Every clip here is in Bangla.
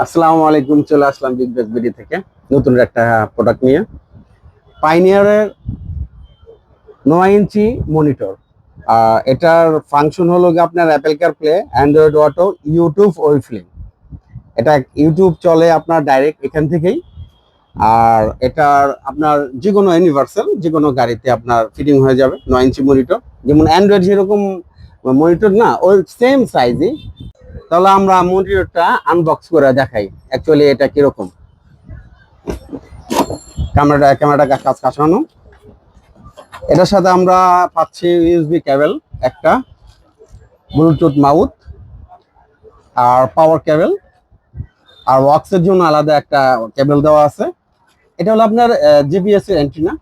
আসসালামু আলাইকুম। চলে আসলাম বিগ ব্যাগ বিডি থেকে নতুন একটা প্রোডাক্ট নিয়ে। পাইনিয়ারের 9 ইঞ্চি মনিটর। এটার ফাংশন হলো গিয়ে আপনার Apple CarPlay, Android Auto, YouTube ওয়েফ্লিং। এটা ইউটিউব চলে আপনার ডাইরেক্ট এখান থেকেই। আর এটার আপনার যে কোনো ইউনিভার্সাল যে কোনো গাড়িতে আপনার ফিটিং হয়ে যাবে। 9 ইঞ্চি মনিটর, যেমন অ্যান্ড্রয়েড যেরকম মনিটর না, ওই সেম সাইজই। তাহলে আমরা মনিটরটা আনবক্স করে দেখাই অ্যাকচুয়ালি এটা কিরকম। ক্যামেরাটা কাজ কাছানো। এটার সাথে আমরা পাচ্ছি ইউএসবি কেবল একটা, ব্লুটুথ মাউথ, আর পাওয়ার কেবল, আর ওয়াক্সের জন্য আলাদা একটা কেবল দেওয়া আছে। এটা হলো আপনার জিপিএস এর অ্যান্টেনা।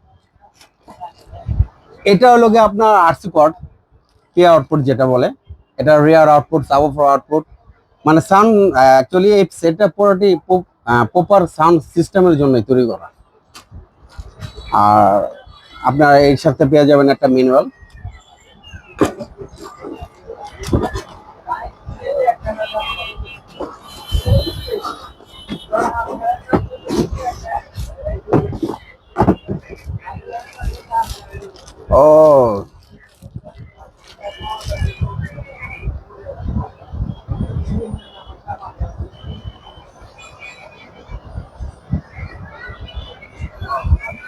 এটা হলো গিয়ে আপনার আরসি কর্ড, পি আউটপুট যেটা বলে। এটা রিয়ার আউটপুট, সাবওয়ুফার আউটপুট, মানে সাউন্ড অ্যাকচুয়ালি এই সেটটা পুরোটি প্রপার সাউন্ড সিস্টেমের জন্যই তৈরি করা। আর আপনারা এর সাথে পেয়ে যাবেন একটা ম্যানুয়াল। ও,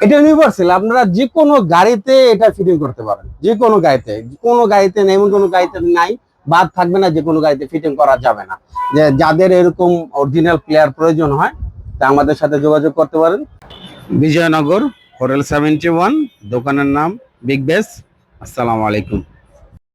এটা ইউনিভার্সাল, আপনারা যে কোনো গাড়িতে এটা ফিটিং করতে পারেন। যে কোনো গাড়িতে, কোনো গাড়িতে নেই, এমন কোনো গাড়িতে নাই বাদ থাকবে না যে কোনো গাড়িতে ফিটিং করা যাবে না। যে যাদের এরকম অরিজিনাল প্লেয়ার প্রয়োজন হয় তা আমাদের সাথে যোগাযোগ করতে পারেন। বিজয়নগর, হোটেল 71, দোকানের নাম বিগ বেস। আসসালামু আলাইকুম।